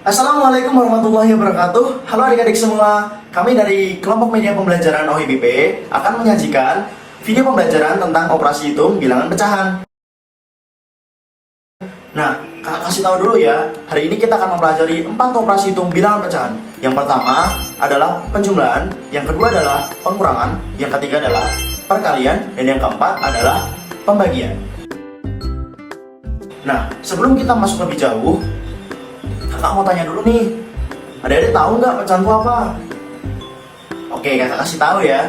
Assalamualaikum warahmatullahi wabarakatuh. Halo adik-adik semua. Kami dari kelompok media pembelajaran OHBP akan menyajikan video pembelajaran tentang operasi hitung bilangan pecahan. Nah, kakak kasih tahu dulu ya. Hari ini kita akan mempelajari 4 operasi hitung bilangan pecahan. Yang pertama adalah penjumlahan, yang kedua adalah pengurangan, yang ketiga adalah perkalian, dan yang keempat adalah pembagian. Nah, sebelum kita masuk lebih jauh, kakak mau tanya dulu nih, adik-adik tahu nggak pecahan itu apa? Oke, kakak kasih tahu ya.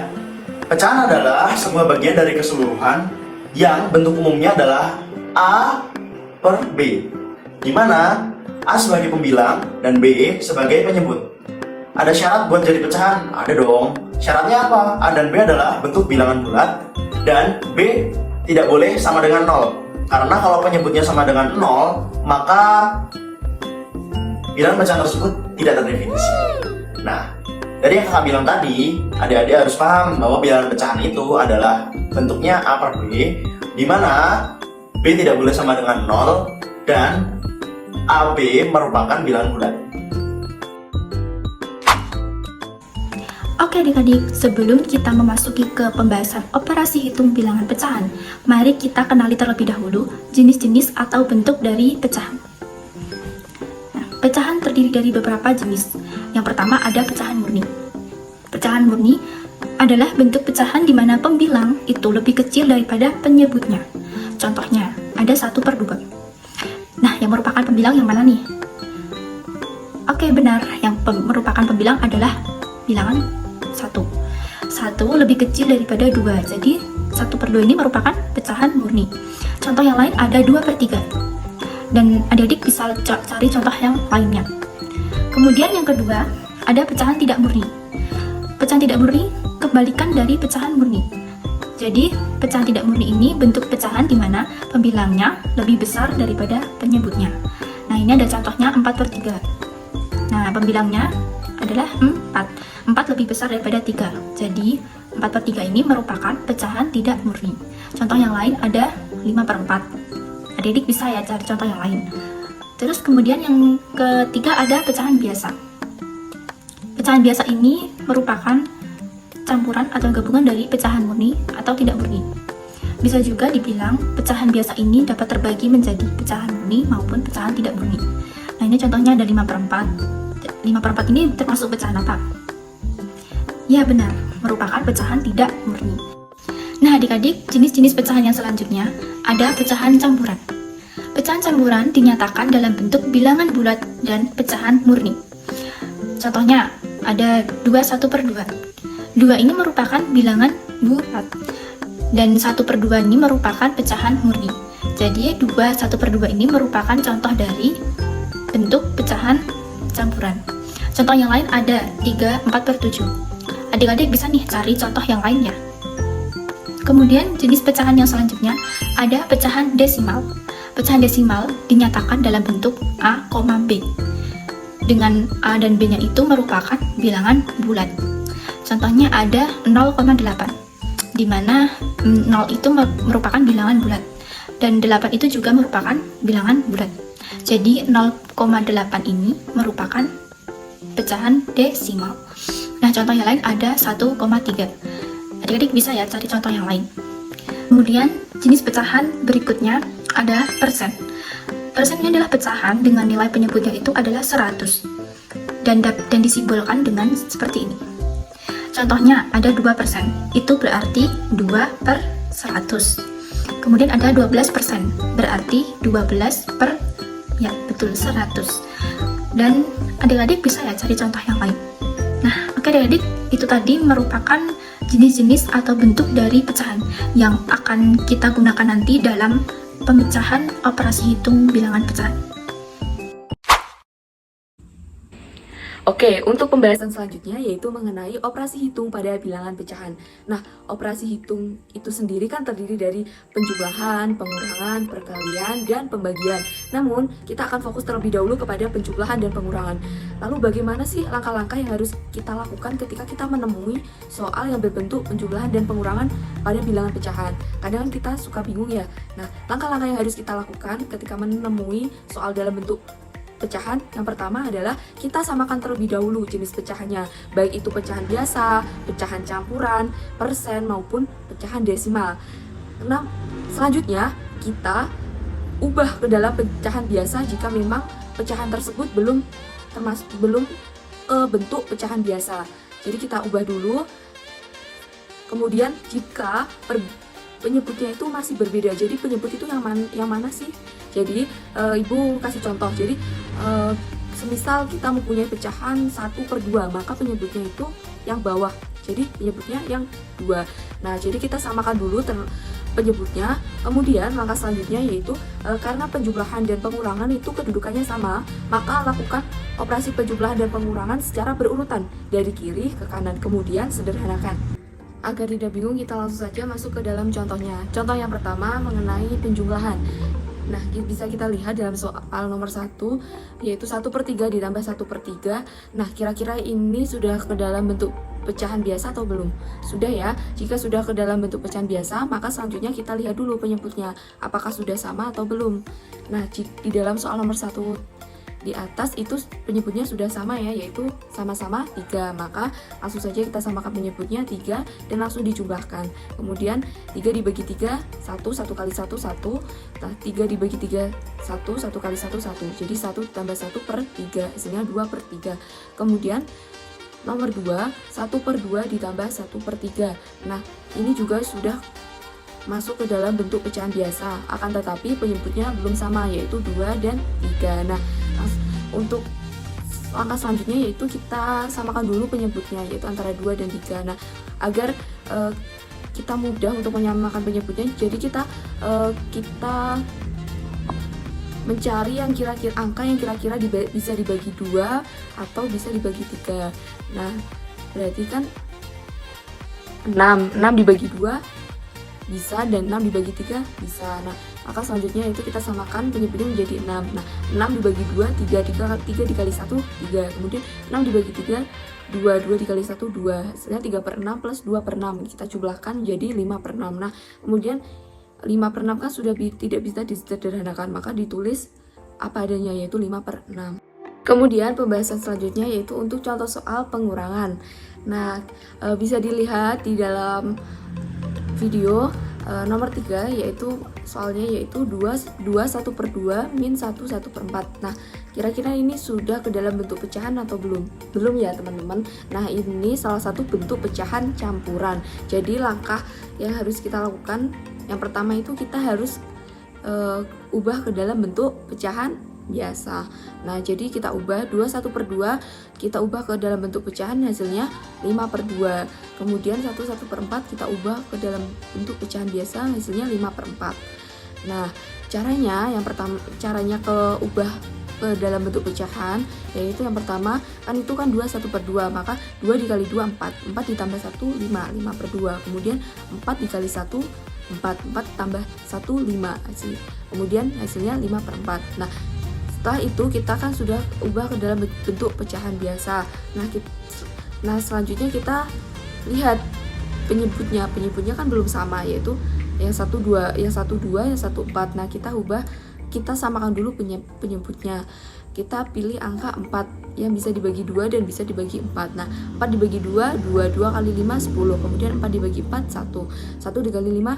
Pecahan adalah sebuah bagian dari keseluruhan yang bentuk umumnya adalah A per B, di mana A sebagai pembilang dan B sebagai penyebut. Ada syarat buat jadi pecahan? Ada dong. Syaratnya apa? A dan B adalah bentuk bilangan bulat dan B tidak boleh sama dengan 0. Karena kalau penyebutnya sama dengan 0, maka bilangan pecahan tersebut tidak terdefinisi. Nah, dari yang kakak bilang tadi, adik-adik harus paham bahwa bilangan pecahan itu adalah bentuknya A per B, di mana B tidak boleh sama dengan 0 dan AB merupakan bilangan bulat. Oke adik-adik, sebelum kita memasuki ke pembahasan operasi hitung bilangan pecahan, mari kita kenali terlebih dahulu jenis-jenis atau bentuk dari pecahan. Nah, pecahan terdiri dari beberapa jenis. Yang pertama ada pecahan murni. Pecahan murni adalah bentuk pecahan di mana pembilang itu lebih kecil daripada penyebutnya. Contohnya, ada 1/2. Nah, yang merupakan pembilang yang mana nih? Oke, benar. Yang merupakan pembilang adalah bilangan 1. 1 lebih kecil daripada 2. Jadi 1/2 ini merupakan pecahan murni. Contoh yang lain ada 2/3. Dan adik-adik bisa cari contoh yang lainnya. Kemudian yang kedua, ada pecahan tidak murni. Pecahan tidak murni kebalikan dari pecahan murni. Jadi, pecahan tidak murni ini bentuk pecahan di mana pembilangnya lebih besar daripada penyebutnya. Nah, ini ada contohnya 4/3. Nah, pembilangnya adalah 4. 4 lebih besar daripada 3. Jadi, 4/3 ini merupakan pecahan tidak murni. Contoh yang lain ada 5/4. Adik-adik bisa ya cari contoh yang lain. Terus kemudian yang ketiga ada pecahan biasa. Pecahan biasa ini merupakan campuran atau gabungan dari pecahan murni atau tidak murni. Bisa juga dibilang pecahan biasa ini dapat terbagi menjadi pecahan murni maupun pecahan tidak murni. Nah, ini contohnya ada 5/4. 5/4 ini termasuk pecahan apa? Ya benar, merupakan pecahan tidak murni. Nah adik-adik, jenis-jenis pecahan yang selanjutnya ada pecahan campuran. Pecahan campuran dinyatakan dalam bentuk bilangan bulat dan pecahan murni. Contohnya ada 2/1/2. 2 ini merupakan bilangan bulat dan 1/2 ini merupakan pecahan murni. Jadi 2/1/2 ini merupakan contoh dari bentuk pecahan campuran. Contoh yang lain ada 3/4/7. Adik-adik bisa nih cari contoh yang lainnya. Kemudian jenis pecahan yang selanjutnya ada pecahan desimal. Pecahan desimal dinyatakan dalam bentuk A, B. Dengan A dan B-nya itu merupakan bilangan bulat. Contohnya ada 0,8, di mana 0 itu merupakan bilangan bulat dan 8 itu juga merupakan bilangan bulat. Jadi 0,8 ini merupakan pecahan desimal. Nah, contoh yang lain ada 1,3. Adik-adik bisa ya cari contoh yang lain. Kemudian jenis pecahan berikutnya ada persen. Persen ini adalah pecahan dengan nilai penyebutnya itu adalah 100 dan disimbolkan dengan seperti ini. Contohnya ada 2%, itu berarti 2/100. Kemudian ada 12%, berarti 12/100. Dan adik-adik bisa ya cari contoh yang lain. Nah, oke adik-adik, itu tadi merupakan jenis-jenis atau bentuk dari pecahan yang akan kita gunakan nanti dalam pemecahan operasi hitung bilangan pecahan. Oke, untuk pembahasan selanjutnya yaitu mengenai operasi hitung pada bilangan pecahan. Nah, operasi hitung itu sendiri kan terdiri dari penjumlahan, pengurangan, perkalian, dan pembagian. Namun, kita akan fokus terlebih dahulu kepada penjumlahan dan pengurangan. Lalu bagaimana sih langkah-langkah yang harus kita lakukan ketika kita menemui soal yang berbentuk penjumlahan dan pengurangan pada bilangan pecahan? Kadang kita suka bingung ya. Nah, langkah-langkah yang harus kita lakukan ketika menemui soal dalam bentuk pecahan, yang pertama adalah kita samakan terlebih dahulu jenis pecahannya, baik itu pecahan biasa, pecahan campuran, persen maupun pecahan desimal. Nah, selanjutnya kita ubah ke dalam pecahan biasa jika memang pecahan tersebut belum bentuk pecahan biasa. Jadi kita ubah dulu. Kemudian jika penyebutnya itu masih berbeda, jadi penyebut itu yang mana sih? Jadi ibu kasih contoh. Jadi semisal kita mempunyai pecahan 1/2, maka penyebutnya itu yang bawah, jadi penyebutnya yang 2. Nah, jadi kita samakan dulu penyebutnya. Kemudian langkah selanjutnya yaitu karena penjumlahan dan pengurangan itu kedudukannya sama, maka lakukan operasi penjumlahan dan pengurangan secara berurutan dari kiri ke kanan, kemudian sederhanakan. Agar tidak bingung, kita langsung saja masuk ke dalam contohnya. Contoh yang pertama mengenai penjumlahan. Nah, bisa kita lihat dalam soal nomor 1, yaitu 1/3 ditambah 1/3. Nah, kira-kira ini sudah ke dalam bentuk pecahan biasa atau belum? Sudah ya. Jika sudah ke dalam bentuk pecahan biasa, maka selanjutnya kita lihat dulu penyebutnya, apakah sudah sama atau belum. Nah, di dalam soal nomor 1 di atas itu penyebutnya sudah sama ya, yaitu sama-sama 3. Maka langsung saja kita samakan penyebutnya 3 dan langsung dijumlahkan. Kemudian 3 dibagi 3, 1 kali 1, 1. Nah, 3 dibagi 3, 1 kali 1, 1. Jadi 1 tambah 1/3, hasilnya 2/3. Kemudian nomor 2, 1/2 ditambah 1/3. Nah, ini juga sudah masuk ke dalam bentuk pecahan biasa, akan tetapi penyebutnya belum sama, yaitu 2 dan 3. Nah, untuk langkah selanjutnya yaitu kita samakan dulu penyebutnya, yaitu antara 2 dan 3. Nah, agar kita mudah untuk menyamakan penyebutnya, jadi kita mencari yang kira-kira angka yang kira-kira bisa dibagi 2 atau bisa dibagi 3. Nah, berarti kan 6 dibagi 2 bisa, dan 6 dibagi 3 bisa. Nah, maka selanjutnya itu kita samakan penyebutnya menjadi 6. Nah, 6 dibagi 2, 3 dikali 1, 3. Kemudian 6 dibagi 3, 2 dikali 1, 2. Hasilnya 3/6 plus 2/6. Kita jumlahkan menjadi 5/6. Nah, kemudian 5/6 kan sudah tidak bisa disederhanakan, maka ditulis apa adanya, yaitu 5/6. Kemudian pembahasan selanjutnya yaitu untuk contoh soal pengurangan. Nah, bisa dilihat di dalam video nomor 3, yaitu soalnya yaitu 2 1/2 min 1 1/4. Nah, kira-kira ini sudah ke dalam bentuk pecahan atau belum? Belum ya teman-teman. Nah, ini salah satu bentuk pecahan campuran. Jadi langkah yang harus kita lakukan, yang pertama itu kita harus ubah ke dalam bentuk pecahan biasa. Nah, jadi kita ubah 2 1/2, kita ubah ke dalam bentuk pecahan, hasilnya 5/2. Kemudian 1 1/4 kita ubah ke dalam bentuk pecahan biasa, hasilnya 5/4. Nah, caranya ubah ke dalam bentuk pecahan, yaitu yang pertama kan itu kan 2 1/2, maka 2 dikali 2 4 ditambah 1 5/2. Kemudian 4 dikali 1 4 tambah 1 5 hasil. Kemudian hasilnya 5/4. Nah, setelah itu kita kan sudah ubah ke dalam bentuk pecahan biasa. Nah, selanjutnya kita lihat penyebutnya kan belum sama, yaitu yang 1 2, yang 1 4. Nah, kita samakan dulu penyebutnya. Kita pilih angka 4 yang bisa dibagi 2 dan bisa dibagi 4. Nah, 4 dibagi 2 kali 5 10. Kemudian 4 dibagi 4 1 dikali 5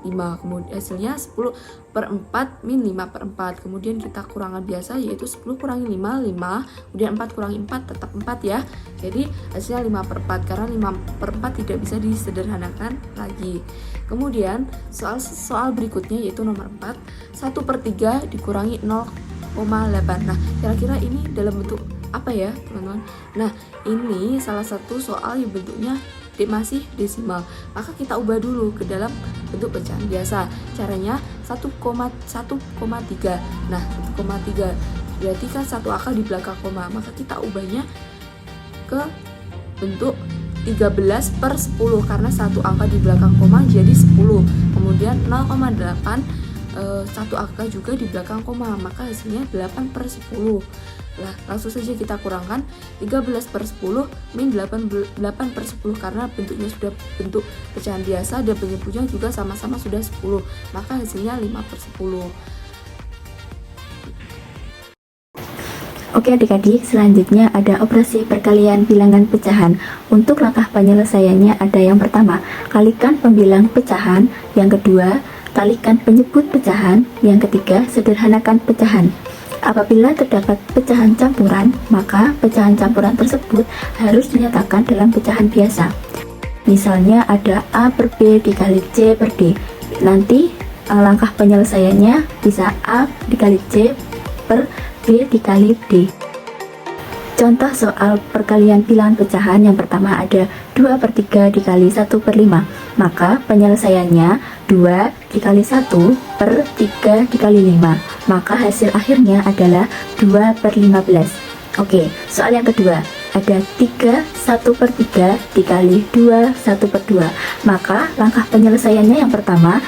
5. Kemudian hasilnya 10/4 min 5/4. Kemudian kita kurangan biasa, yaitu 10 kurangi 5 5. Kemudian 4 kurangi 4 tetap 4 ya. Jadi hasilnya 5/4 karena 5/4 tidak bisa disederhanakan lagi. Kemudian soal berikutnya yaitu nomor 4, 1/3 dikurangi 0,8. Nah, kira-kira ini dalam bentuk apa ya teman-teman? Nah, ini salah satu soal yang bentuknya masih desimal, maka kita ubah dulu ke dalam bentuk pecahan biasa. Caranya 1,3. Nah, 1,3 berarti kan satu akal di belakang koma, maka kita ubahnya ke bentuk 13/10 karena satu angka di belakang koma jadi 10. Kemudian 0,8 satu angka juga di belakang koma, maka hasilnya 8/10. Lah, langsung saja kita kurangkan 13/10 min 8/10 karena bentuknya sudah bentuk pecahan biasa dan penyebutnya juga sama-sama sudah 10, maka hasilnya 5/10. Oke adik-adik, selanjutnya ada operasi perkalian bilangan pecahan. Untuk langkah penyelesaiannya ada yang pertama, kalikan pembilang pecahan. Yang kedua, kalikan penyebut pecahan. Yang ketiga, sederhanakan pecahan. Apabila terdapat pecahan campuran, maka pecahan campuran tersebut harus dinyatakan dalam pecahan biasa. Misalnya ada A per B dikali C per D. Nanti langkah penyelesaiannya bisa A dikali C per B dikali D. Contoh soal perkalian bilangan pecahan yang pertama ada 2 per 3 dikali 1 per 5. Maka penyelesaiannya 2 dikali 1 per 3 dikali 5. Maka hasil akhirnya adalah 2 per 15. Oke, soal yang kedua ada 3 1 per 3 dikali 2 1 per 2. Maka langkah penyelesaiannya yang pertama,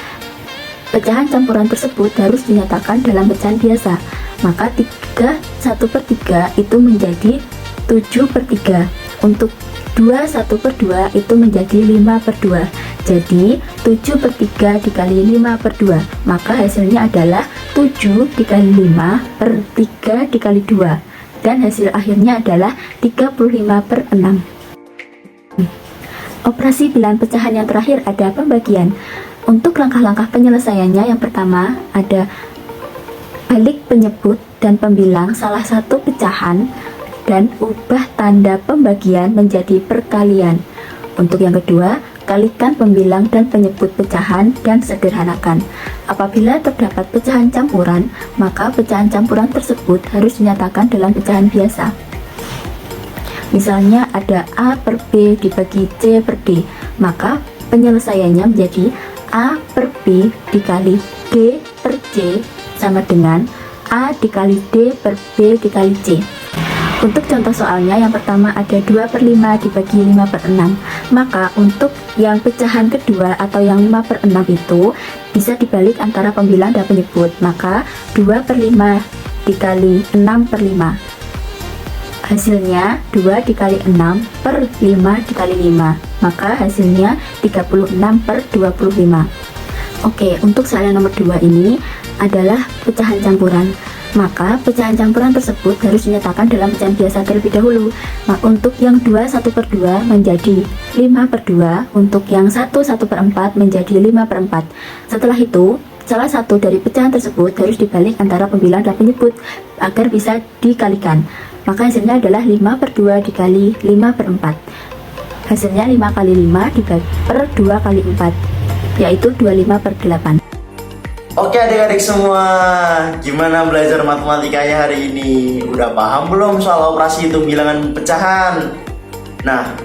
pecahan campuran tersebut harus dinyatakan dalam pecahan biasa. Maka 3 1 per 3 itu menjadi 7 per 3. Untuk 2 1 per 2 itu menjadi 5 per 2. Jadi 7 per 3 dikali 5 per 2. Maka hasilnya adalah 7 dikali 5 per 3 dikali 2. Dan hasil akhirnya adalah 35 per 6. Operasi bilangan pecahan yang terakhir ada pembagian. Untuk langkah-langkah penyelesaiannya yang pertama ada balik penyebut dan pembilang salah satu pecahan dan ubah tanda pembagian menjadi perkalian. Untuk yang kedua, kalikan pembilang dan penyebut pecahan dan sederhanakan. Apabila terdapat pecahan campuran, maka pecahan campuran tersebut harus dinyatakan dalam pecahan biasa. Misalnya ada A per B dibagi C per D, maka penyelesaiannya menjadi A per B dikali D per C sama dengan A dikali D per B dikali C. Untuk contoh soalnya yang pertama ada 2 per 5 dibagi 5 per 6. Maka untuk yang pecahan kedua atau yang 5 per 6 itu bisa dibalik antara pembilang dan penyebut. Maka 2 per 5 dikali 6 per 5. Hasilnya 2 dikali 6 per 5 dikali 5. Maka hasilnya 36 per 25. Oke, untuk soal yang nomor 2 ini adalah pecahan campuran. Maka pecahan campuran tersebut harus dinyatakan dalam pecahan biasa terlebih dahulu. Nah, untuk yang 2 1 per 2 menjadi 5 per 2. Untuk yang 1 1 per 4 menjadi 5 per 4. Setelah itu, salah satu dari pecahan tersebut harus dibalik antara pembilang dan penyebut agar bisa dikalikan. Maka hasilnya adalah 5 per 2 dikali 5 per 4. Hasilnya 5 kali 5 dibagi per 2 kali 4, yaitu 25 per 8. Oke adik-adik semua, gimana belajar matematikanya hari ini? Udah paham belum soal operasi hitung bilangan pecahan? Nah,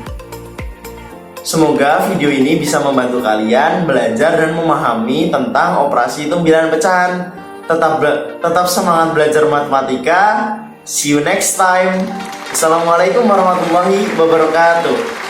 semoga video ini bisa membantu kalian belajar dan memahami tentang operasi hitung bilangan pecahan. Tetap semangat belajar matematika. See you next time. Assalamualaikum warahmatullahi wabarakatuh.